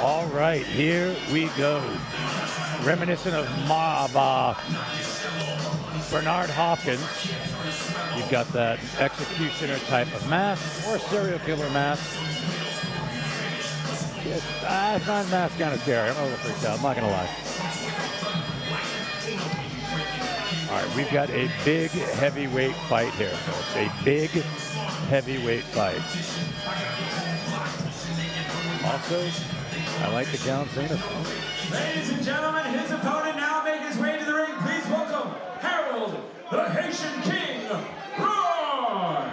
All right, here we go. Reminiscent of Bernard Hopkins. You've got that executioner type of mask or serial killer mask. I find mask kind of scary. I'm a little freaked out. I'm not going to lie. All right, we've got a big heavyweight fight here, folks. A big heavyweight fight. Also, I like the John Cena song. Ladies and gentlemen, his opponent now making his way to the ring. Please welcome Harold, the Haitian King, Roy!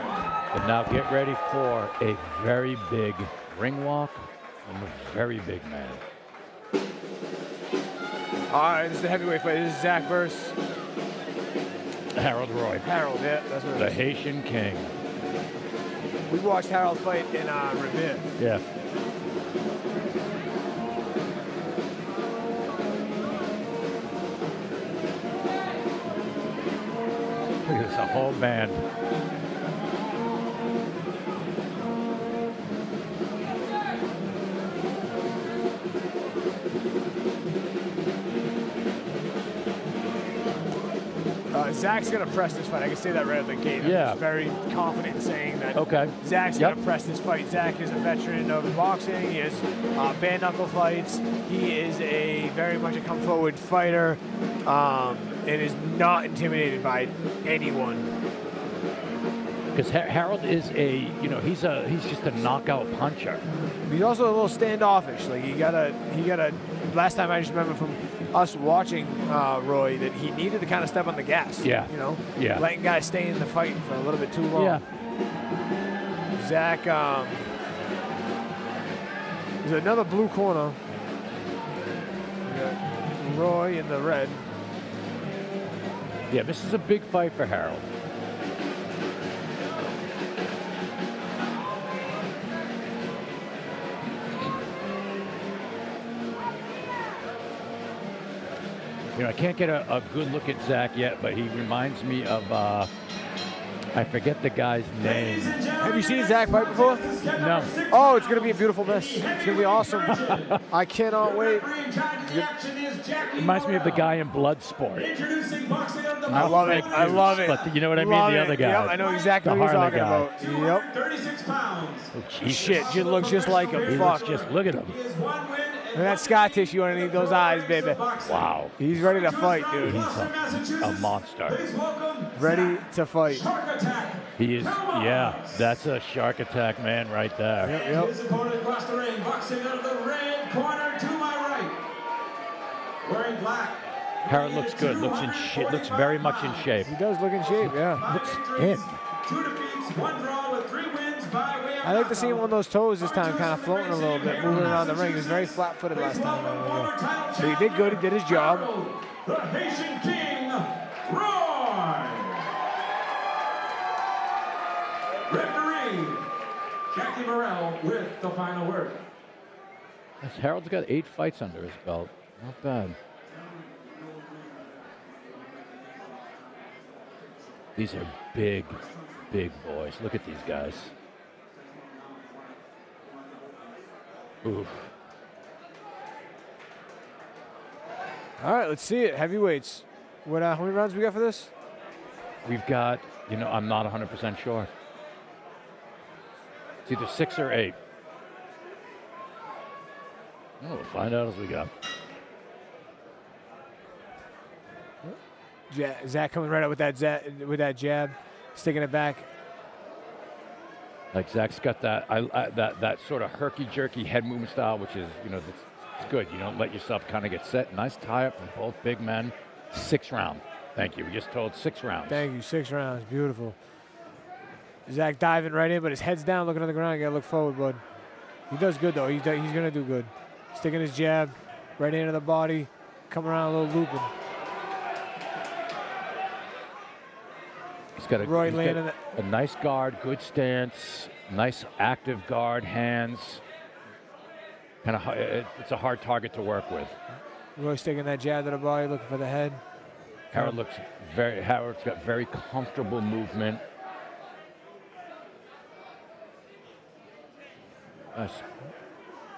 And now get ready for a very big ring walk from a very big man. All right, this is the heavyweight fight. This is Zach versus Harold Roy. Harold, yeah, that's what it The is. Haitian King. We watched Harold fight in Revere. Yeah. Look at this, a whole band. Zach's going to press this fight. I can say that right at the gate. Yeah. I'm very confident in saying that. Okay. Zach's Yep. going to press this fight. Zach is a veteran of boxing. He has bare knuckle fights. He is very much a come forward fighter and is not intimidated by anyone. Because Harold is he's just a knockout puncher. He's also a little standoffish. Like he gotta. Last time I just remember from us watching Roy that he needed to kind of step on the gas. Yeah. You know. Yeah. Letting guys stay in the fight for a little bit too long. Yeah. Zach. There's another blue corner. We got Roy in the red. Yeah, this is a big fight for Harold. I can't get a good look at Zach yet, but he reminds me of, I forget the guy's name. Have you seen Zach fight before? No. Oh, it's going to be a beautiful match. It's going to be awesome. I cannot wait. Reminds me of the guy in Bloodsport. I love it. I love it. But you know what I mean? The other guy. Yep, I know exactly The what you're Harley talking guy. about. Yep. 36 pounds. Oh, Shit, just looks just like him. He Fuck. looks look at him. And that scar tissue underneath those eyes, baby. Wow. He's ready to fight, dude. He's a monster. Ready to fight. He is, yeah, that's a shark attack man right there. Yep. His opponent across the ring, boxing out of the red corner to my right. Wearing black. Harold looks good. Looks very much in shape. He does look in shape, yeah. Looks thin. 2 defeats, 1 draw with 3 wins by way of I like to see him on those toes this time, kind of floating a little bit, moving around the ring. He was very flat-footed last time. But he did good. He did his job. The Haitian King, Roy. Referee, Jackie Morrell with the final word. Harold's got 8 fights under his belt. Not bad. These are big, big boys. Look at these guys. Oof. All right, let's see it. Heavyweights. How many rounds we got for this? We've got, I'm not 100% sure. It's either 6 or 8. Oh, we'll find out as we go. Zach coming right out with that jab, sticking it back. Like Zach's got that sort of herky-jerky head movement style, which is, it's good. You don't let yourself kind of get set. Nice tie-up from both big men. 6 round. Thank you. We just told 6 rounds. Thank you. 6 rounds. Beautiful. Zach diving right in, but his head's down, looking on the ground. You got to look forward, bud. He does good, though. He's going to do good. Sticking his jab right into the body, coming around a little looping. He's got a nice guard, good stance, nice active guard, hands. It's a hard target to work with. Roy sticking that jab to the body, looking for the head. Harold's got very comfortable movement.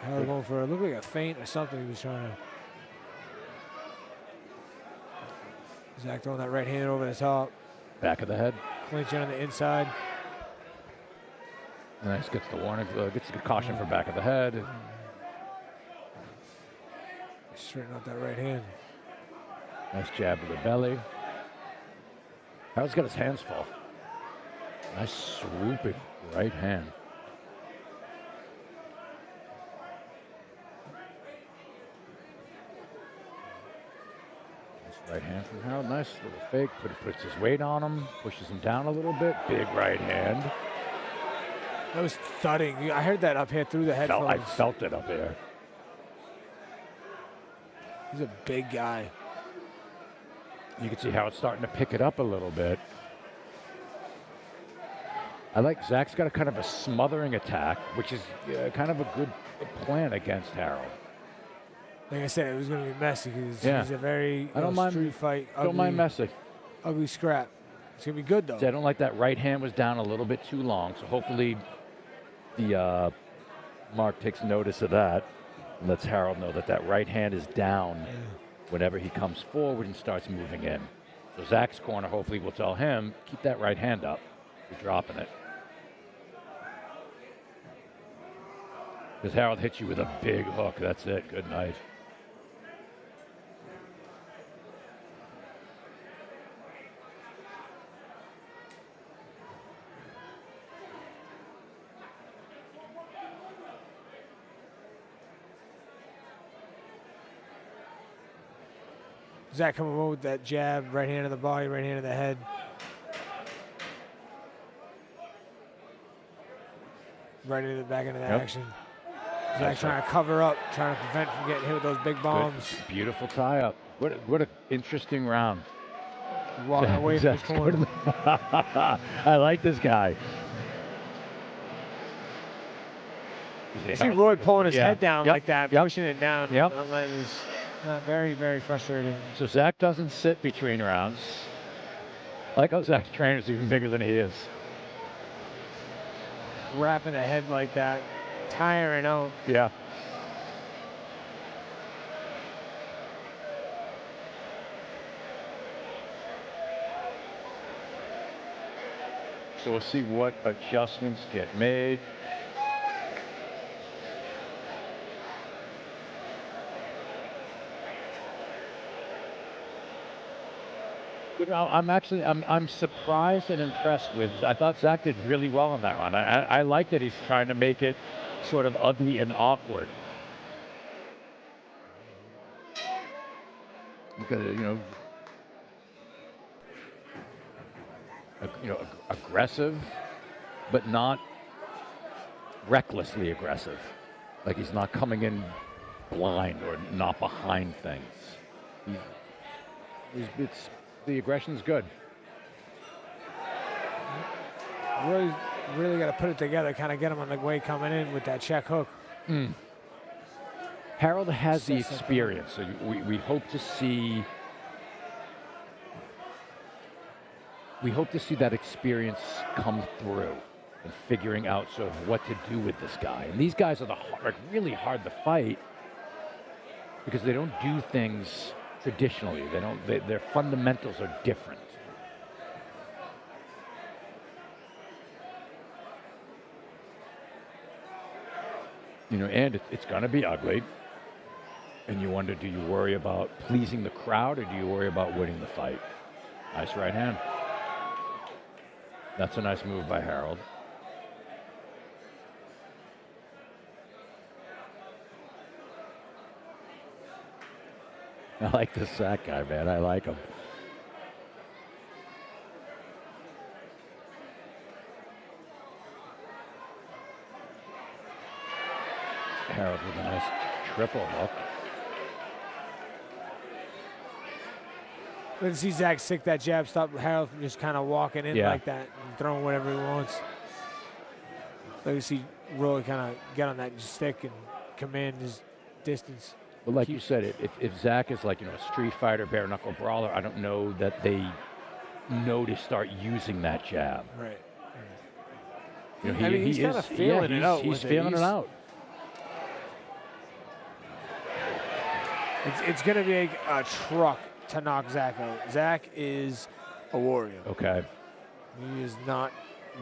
Harold going for it. Looked like a feint or something he was trying to. Zach throwing that right hand over the top. Back of the head. Clinching on the inside. Nice, gets the warning, gets the caution for back of the head. Straighten out that right hand. Nice jab to the belly. Harold's got his hands full. Nice swooping right hand. Nice right hand from Harold. Nice little fake. Puts his weight on him. Pushes him down a little bit. Big right hand. That was thudding. I heard that up here through the headphones. I felt it up here. He's a big guy. You can see how it's starting to pick it up a little bit. I like Zach's got a kind of a smothering attack, which is kind of a good plan against Harold. Like I said, it was going to be messy because Yeah. he's a very I don't mind street fight. Don't mind messing. Ugly scrap. It's going to be good, though. See, I don't like that right hand was down a little bit too long, so hopefully the Mark takes notice of that and lets Harold know that that right hand is down whenever he comes forward and starts moving in. So Zach's corner hopefully will tell him, keep that right hand up. You're dropping it. Because Harold hits you with a big hook. That's it. Good night. Zach coming over with that jab, right hand of the body, right hand of the head. Right into the back into the action. Zach trying to cover up, trying to prevent from getting hit with those big bombs. Good. Beautiful tie-up. What an interesting round. Walking away from his corner. I like this guy. You see Roy pulling his head down Yep. like that, Yep. pushing it down. Yep. It's very, very frustrating. So Zach doesn't sit between rounds. I like how Zach's trainer's even bigger than he is. Wrapping the head like that, tiring out. Yeah. So we'll see what adjustments get made. I'm surprised and impressed with. I thought Zach did really well in that one. I like that he's trying to make it sort of ugly and awkward. Because aggressive, but not recklessly aggressive. Like he's not coming in blind or not behind things. The aggression's good. Really got to put it together, kind of get him on the way coming in with that check hook. Harold has the experience, so we hope to see. We hope to see that experience come through and figuring out sort of what to do with this guy. And these guys are really hard to fight because they don't do things traditionally. Their fundamentals are different. And it's going to be ugly. And you wonder, do you worry about pleasing the crowd or do you worry about winning the fight? Nice right hand. That's a nice move by Harold. I like this Zach guy, man. I like him. Harold with a nice triple hook. Let's see Zach stick that jab, stop Harold from just kind of walking in like that and throwing whatever he wants. Let's see Roy kind of get on that stick and command his distance. But like you said, if Zach is like, a street fighter, bare knuckle brawler, I don't know that they know to start using that jab. Right. He's kind of feeling it out. He's feeling it out. It's going to be a truck to knock Zach out. Zach is a warrior. Okay. He is not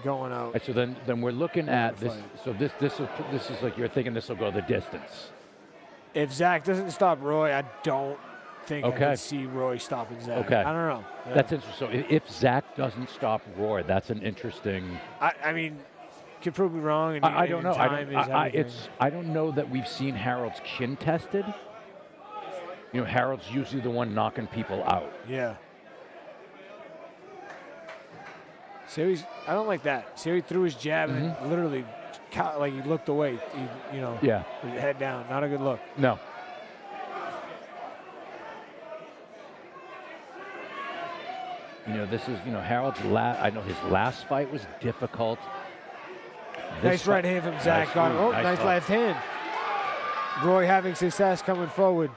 going out. All right, so then we're looking at this. fight. So this is like you're thinking this will go the distance. If Zach doesn't stop Roy, I don't think I Okay. can see Roy stopping Zach. Okay. I don't know. Yeah. That's interesting. So if Zach doesn't stop Roy, that's an interesting. I mean, could prove me wrong. And I don't know. Time is everything. I don't know that we've seen Harold's chin tested. You know, Harold's usually the one knocking people out. Yeah. Series, I don't like that. Series threw his jab and literally, like he looked away. You know, Yeah. with his head down. Not a good look. No. You know, this is, Harold's I know his last fight was difficult. Nice right hand from Zach. Nice Got him. move. Oh, Nice nice hook. left hand. Roy having success coming forward.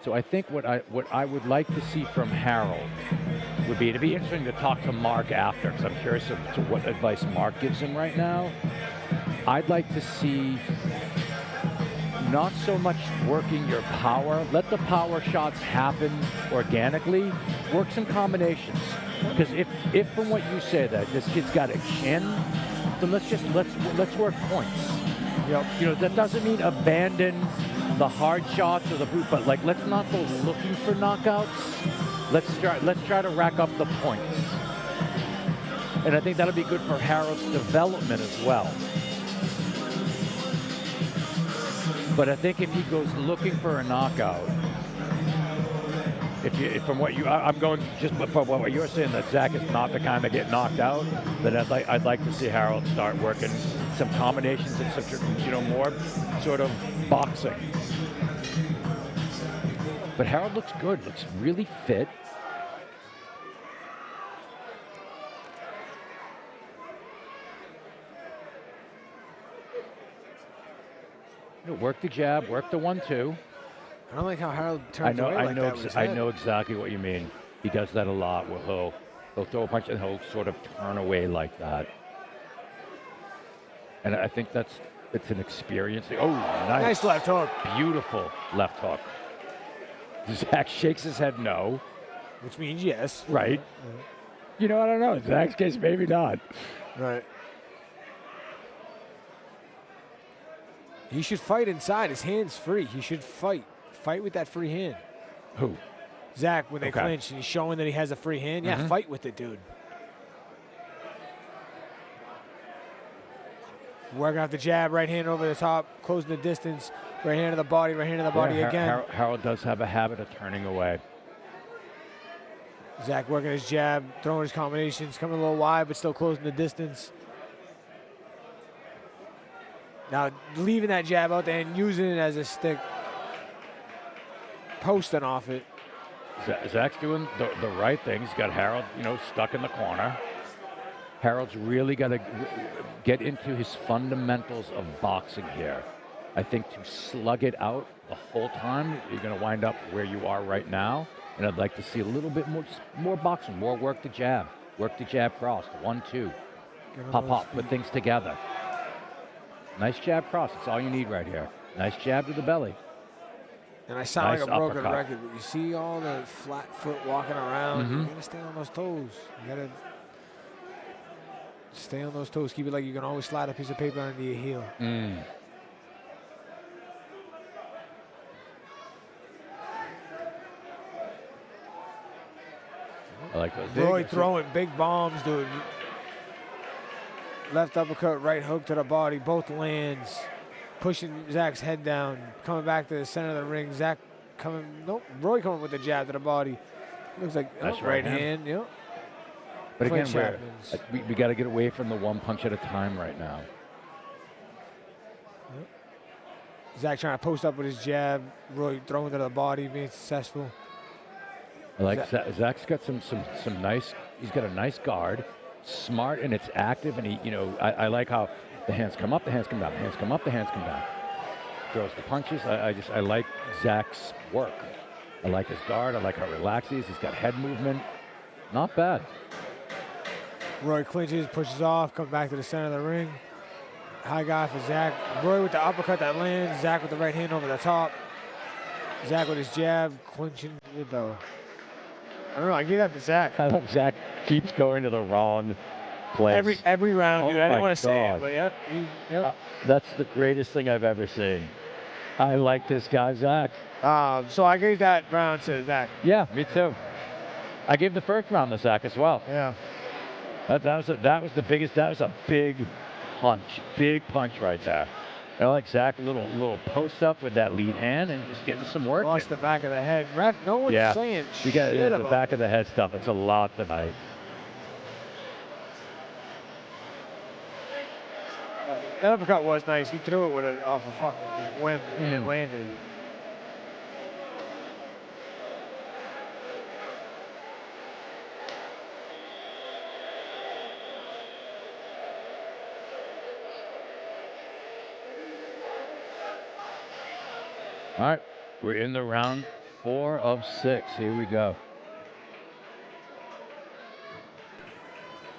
So I think what I would like to see from Harold would be, it'd be interesting to talk to Mark after, because I'm curious as to what advice Mark gives him right now. I'd like to see not so much working your power. Let the power shots happen organically. Work some combinations. Because if from what you say that this kid's got a chin, then let's work points. Yep. You know, that doesn't mean abandon the hard shots or the boot, but like let's not go looking for knockouts. Let's try to rack up the points. And I think that'll be good for Harold's development as well. But I think if he goes looking for a knockout, I'm going just from what you're saying, that Zach is not the kind to get knocked out, then I'd like to see Harold start working some combinations and some, more sort of boxing. But Harold looks good, looks really fit. Work the jab, work the 1-2. I don't like how Harold turns away like that with his I head. know exactly what you mean. He does that a lot. Where he'll throw a punch and he'll sort of turn away like that. And I think it's an experience. Oh, Nice left hook. Beautiful left hook. Zach shakes his head no. Which means yes. Right. I don't know. In Zach's case, maybe not. Right. He should fight inside. His hand's free. He should fight. Fight with that free hand. Who? Zach, when they Okay. clinch and he's showing that he has a free hand, yeah, fight with it, dude. Working off the jab, right hand over the top, closing the distance, right hand to the body, right hand to the body Yeah, again. Harold does have a habit of turning away. Zach working his jab, throwing his combinations, coming a little wide, but still closing the distance. Now, leaving that jab out there and using it as a stick, posting off it. Zach's doing the right thing. He's got Harold, stuck in the corner. Harold's really got to get into his fundamentals of boxing here. I think to slug it out the whole time, you're going to wind up where you are right now. And I'd like to see a little bit more boxing, more work the jab cross, 1-2, pop, put things together. Nice jab cross. That's all you need right here. Nice jab to the belly. And I sound Nice like a broken uppercut. record, but you see all the flat foot walking around. You gotta stay on those toes. You gotta stay on those toes. Keep it like you can always slide a piece of paper under your heel. I like those. Roy throwing big bombs, dude. Left uppercut, right hook to the body, both lands. Pushing Zach's head down, coming back to the center of the ring. Zach Roy coming with the jab to the body. Looks like Nice right right hand. hand, yep. But again, Clinch happens. we got to get away from the one punch at a time right now. Zach trying to post up with his jab. Roy throwing to the body, being successful. I like Zach's got some nice. He's got a nice guard, smart, and it's active. And he, I like how the hands come up, the hands come down, the hands come up, the hands come down. Throws the punches. I like Zach's work. I like his guard. I like how relaxed he is. He's got head movement. Not bad. Roy clinches, pushes off, comes back to the center of the ring. High guy for Zach. Roy with the uppercut that lands. Zach with the right hand over the top. Zach with his jab, clinching it though. I don't know. I give that to Zach. I love Zach keeps going to the wrong place. Every round, dude. I didn't my want to say it, God. but yeah. Yep. That's the greatest thing I've ever seen. I like this guy, Zach. So I gave that round to Zach. Yeah, me too. I gave the first round to Zach as well. Yeah. That was the biggest. That was a big punch right there. I like Zach, a little post up with that lead hand and just getting some work. Lost the back of the head. Ref, no one's saying you got shit the about back of the head stuff. It's a lot tonight. That uppercut was nice. He threw it with it off a fucking whim and it landed. All right, we're in the round 4 of 6. Here we go.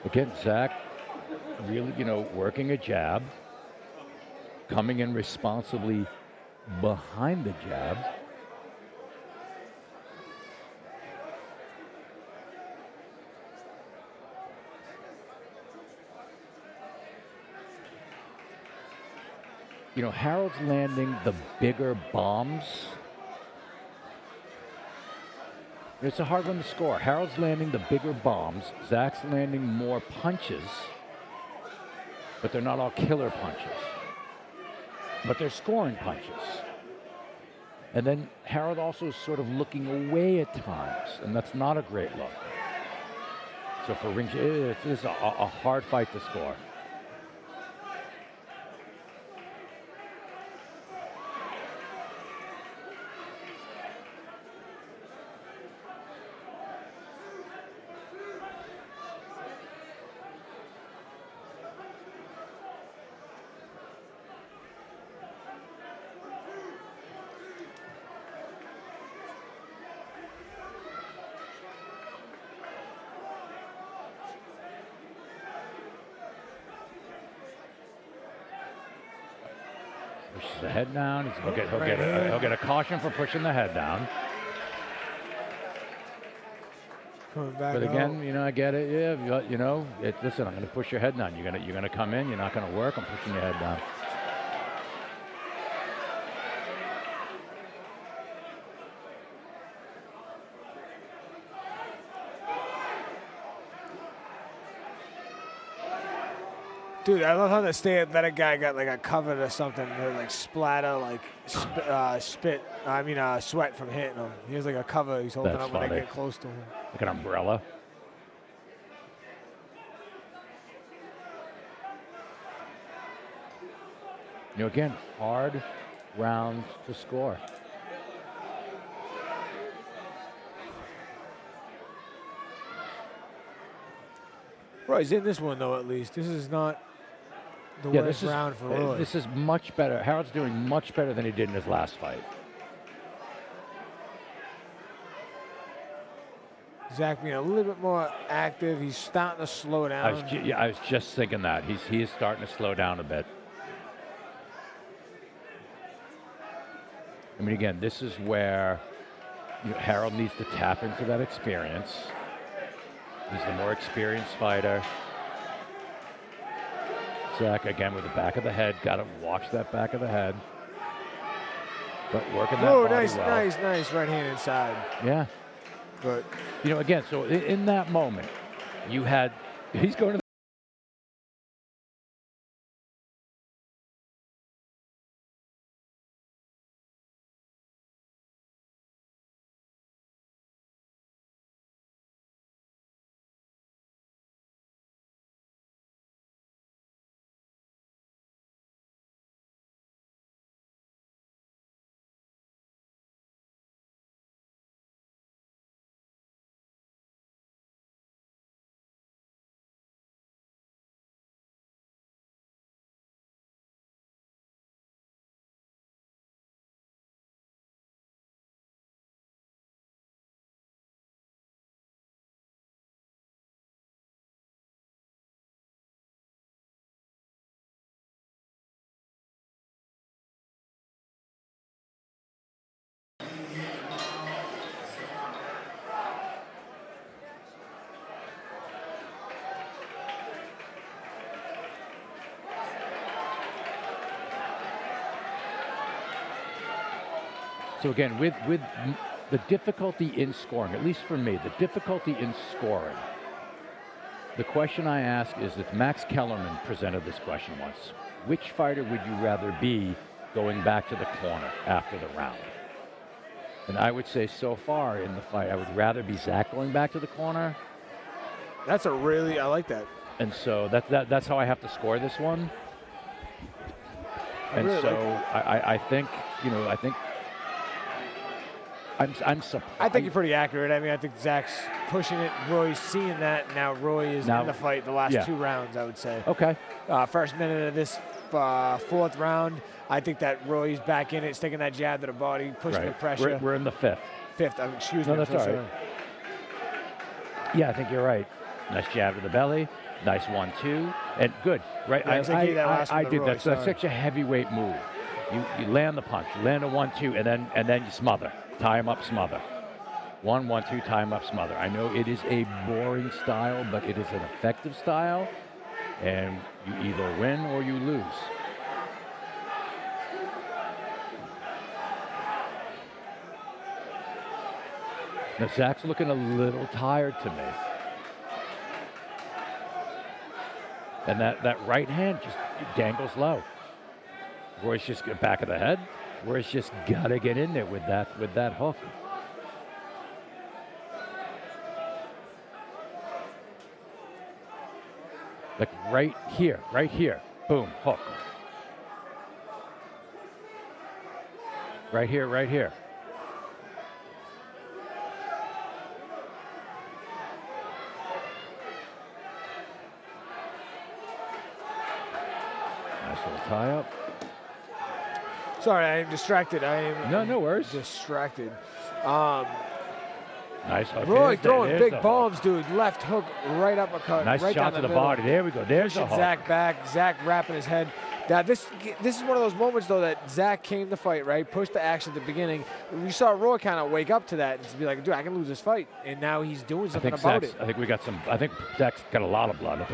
Again, Zach really, working a jab, coming in responsibly behind the jab. Harold's landing the bigger bombs. It's a hard one to score. Harold's landing the bigger bombs. Zach's landing more punches, but they're not all killer punches. But they're scoring punches. And then Harold also is sort of looking away at times, and that's not a great look. So for Ring, it's a hard fight to score. Pushes the head down. He'll get a caution for pushing the head down. Coming back But again, out. I get it. Yeah, listen, I'm going to push your head down. You're going to come in. You're not going to work. I'm pushing your head down. Dude, I love how the stay athletic guy got like a cover or something, or like splatter, like sweat from hitting him. He has like a cover he's holding That's up when funny. they get close to him. Like an umbrella. Again, hard rounds to score. Roy's in this one though, at least. This is not the worst round for Roy. This is much better. Harold's doing much better than he did in his last fight. Zach being a little bit more active. He's starting to slow down. I was just thinking that. He is starting to slow down a bit. I mean, again, this is where Harold needs to tap into that experience. He's the more experienced fighter. Zach, again, with the back of the head. Got to watch that back of the head. But working that body nice, well. nice right hand inside. Yeah. But again, so in that moment, he's going to So again, with the difficulty in scoring, at least for me, the difficulty in scoring, the question I ask is, if Max Kellerman presented this question once, which fighter would you rather be going back to the corner after the round? And I would say so far in the fight, I would rather be Zach going back to the corner. I like that. And so that's how I have to score this one. And really so like I think, I'm surprised. I think you're pretty accurate. I mean, I think Zach's pushing it. Roy's seeing that. Now Roy is in the fight the last 2 rounds, I would say. Okay. First minute of this 4th round, I think that Roy's back in it, sticking that jab to the body, pushing the pressure. We're in the 5th. 5th, excuse me. No, that's all right. Yeah, I think you're right. Nice jab to the belly. Nice 1-2. And good, right? Yeah, I did that. So that's such a heavyweight move. You land the punch, you land a 1-2, and then you smother. Tie him up, smother. 1-1-2, tie him up, smother. I know it is a boring style, but it is an effective style, and you either win or you lose. Now, Zach's looking a little tired to me. And that right hand just dangles low. Roy's just back of the head. Roy's just got to get in there with that hook. Like right here. Boom, hook. Right here. Nice little tie up. Sorry, I am distracted. No worries. Distracted. Nice hook. Roy throwing big bombs, dude. Left hook, right uppercut. Nice right shot down to the middle. body. There we go. There's the hook. Zach back. Zach wrapping his head. Now this is one of those moments though that Zach came to fight, right? Pushed the action at the beginning. We saw Roy kind of wake up to that and just be like, dude, I can lose this fight. And now he's doing something about it. I think Zach's got a lot of blood.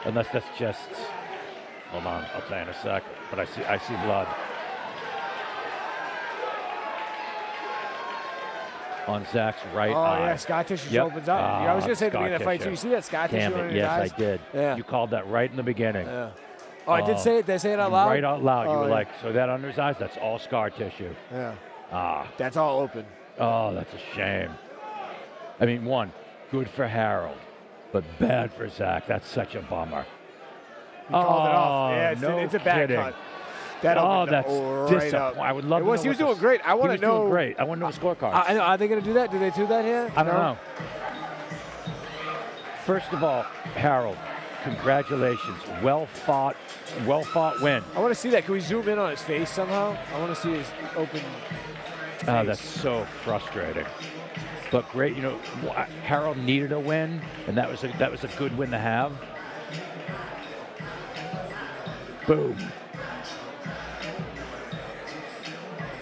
Unless that's just. Hold on, I'll tell you in a sec. But I see blood. On Zach's right eye. Oh, yeah, scar tissue opens up. I was going to say at the beginning of the fight, too. You see that scar tissue on his eyes? Yes, I did. Yeah. You called that right in the beginning. Yeah. Oh, I did say it? Did I say it out loud? Right out loud. You were yeah. like, so that under his eyes, that's all scar tissue. Yeah. That's all open. Oh, that's a shame. I mean, one, good for Harold, but bad for Zach. That's such a bummer. He called it off. Yeah, it's a bad cut. That that's right disappointing. up. I would love to know. He was doing great. I want to know. Doing great. I want to know the scorecards. Are they going to do that? Do they do that here? I don't know. First of all, Harold, congratulations. Well fought win. I want to see that. Can we zoom in on his face somehow? I want to see his open face. That's so frustrating. But great, Harold needed a win, and that was a good win to have. Boom.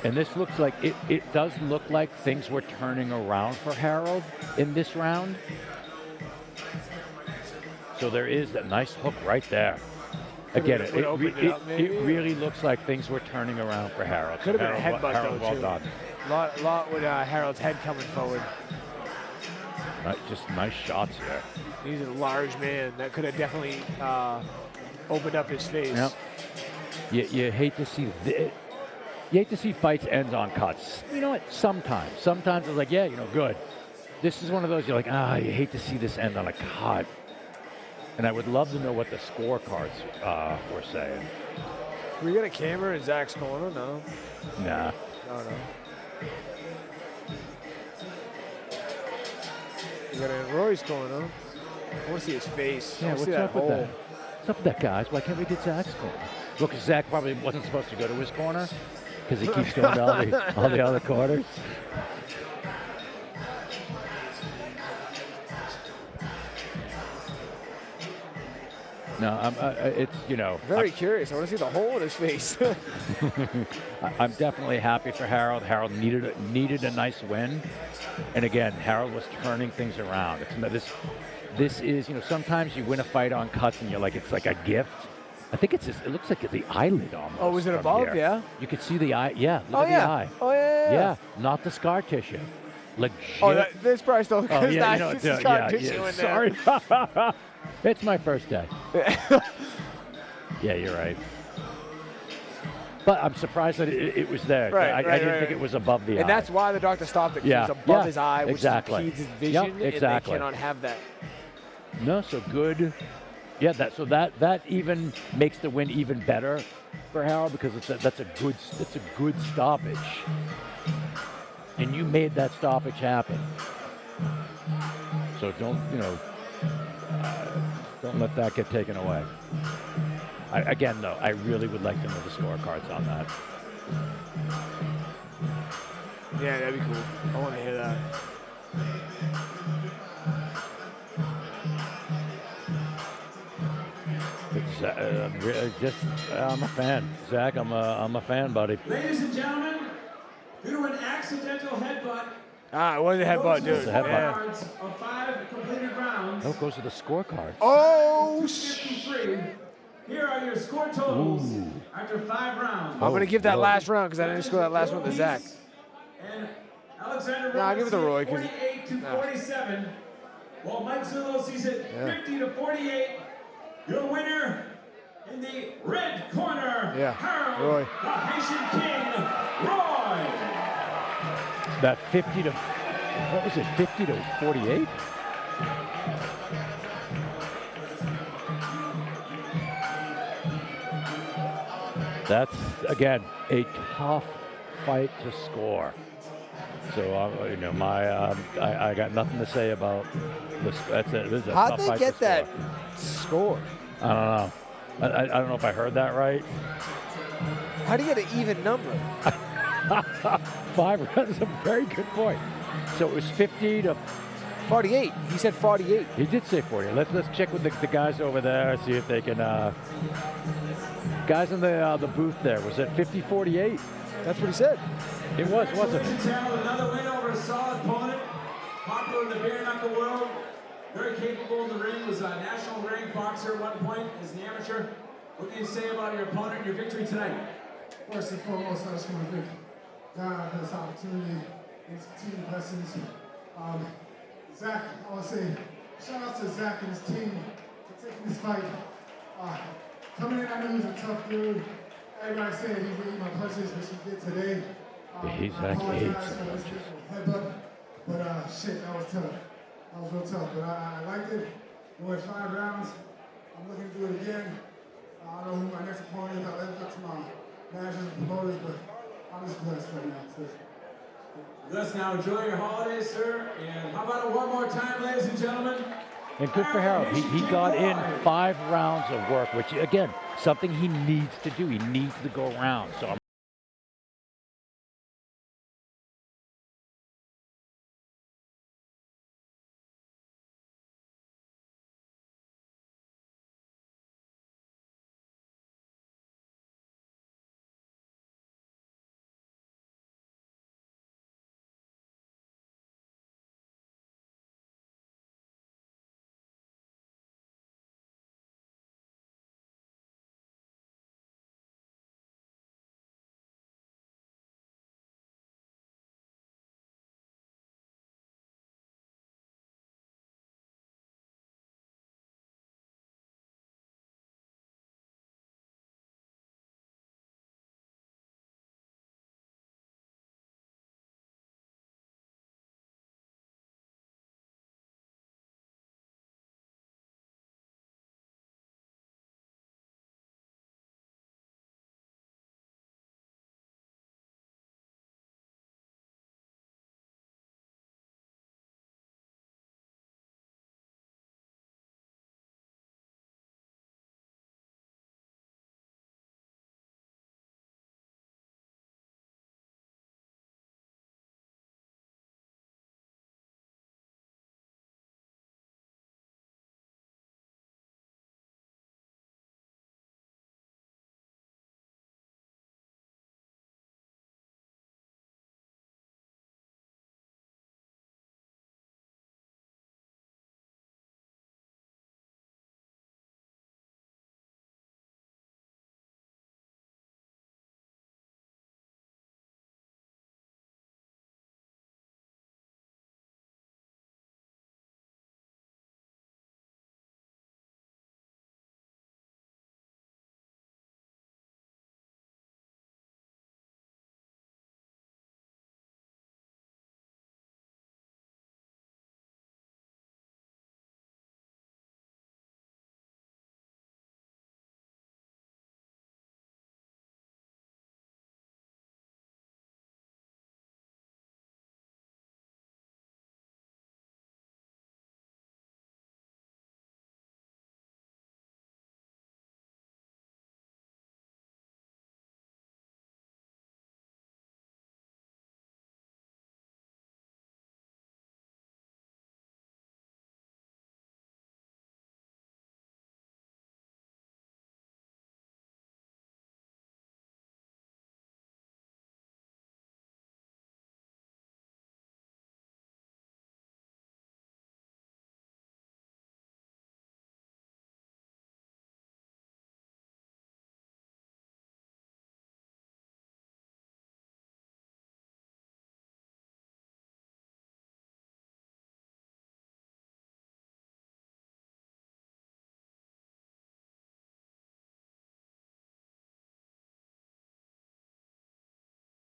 And this looks like, it does look like things were turning around for Harold in this round. So there is that nice hook right there. Again, it really looks like things were turning around for Harold. Could have been a headbutt, Harold, though, well too. done. Lot with Harold's head coming forward. Just nice shots there. He's a large man. That could have definitely opened up his face. Yep. You hate to see You hate to see fights end on cuts. You know what? Sometimes it's like, yeah, good. This is one of those you're like, you hate to see this end on a cut. And I would love to know what the scorecards were saying. We got a camera in Zach's corner? No. Nah. No. You got it in Roy's corner. I want to see his face. Yeah, what's up with that? What's up with that, guys? Why can't we get Zach's corner? Well, because Zach probably wasn't supposed to go to his corner because he keeps going to all the other corners. No, it's, Very curious. I want to see the hole in his face. I'm definitely happy for Harold. Harold needed a nice win. And again, Harold was turning things around. This is, sometimes you win a fight on cuts and you're like, it's like a gift. I think it looks like the eyelid almost. Oh, was it above? Here. Yeah. You could see the eye. Yeah, look at the eye. Oh, yeah. Yeah, not the scar tissue. Legit. Oh, this probably still Oh, because yeah, you know, nice yeah, scar yeah, tissue in sorry. It's my first day. Yeah, you're right. But I'm surprised that it was there. Right, I right, didn't right. think it was above the eye. And that's why the doctor stopped it. 'Cause Yeah, it was above yeah, his eye, which exactly. impedes his vision, Yep, exactly. and they cannot have that. No, so good. Yeah, that even makes the win even better for Harold because that's a good stoppage, and you made that stoppage happen. So don't let that get taken away. Again, though, I really would like to know the scorecards on that. Yeah, that'd be cool. I want to hear that. I'm a fan, Zach. I'm a fan, buddy. Ladies and gentlemen, due to an accidental headbutt, It was a headbutt, dude. It's a headbutt. Yeah. cards of 5 completed rounds. Oh, it goes to the scorecard. Oh, 53. Here are your score totals Ooh. after 5 rounds. I'm going to give that Roy. last round because I didn't score that last one to Zach. And Alexander Nah, give it to Roy, 'cause- 48 to 47. While Mike Zullo sees it 50 to 48. Your winner in the red corner, Yeah, Harold, Roy. the Haitian King, Roy. That 50 to, what was it, 50 to 48? That's, again, a tough fight to score. So, I got nothing to say about this. This is a How'd tough they fight get to that score. score? I don't know. I don't know if I heard that right. How do you get an even number? 5 rounds is a very good point. So it was 50 to 48. He said 48. He did say 40. Let's check with the guys over there, see if they can. Guys in the booth there, was it 50-48? That's what he said. It was, wasn't it? Congratulations, Harold. Another win over a solid opponent. Popular in the bare knuckle world. Very capable in the ring. Was a national ranked boxer at one point as an amateur. What can you say about your opponent and your victory tonight? First and foremost, I just want to thank God for this opportunity, these team blessings. Zach, I want to say shout out to Zach and his team for taking this fight. Coming in, I knew he was a tough dude. Everybody said he would eat my punches, which he did today. He's I like apologize eight for this headbutt, but shit, that was tough. That was real tough, but I liked it. We went 5 rounds. I'm looking to do it again. I don't know who my next opponent is. I left it up to my managers and promoters, but I'm just blessed right now. So, Let's now enjoy your holidays, sir. And how about it one more time, ladies and gentlemen? And good for Harold. He got in 5 rounds of work, which, again, something he needs to do. He needs to go around. So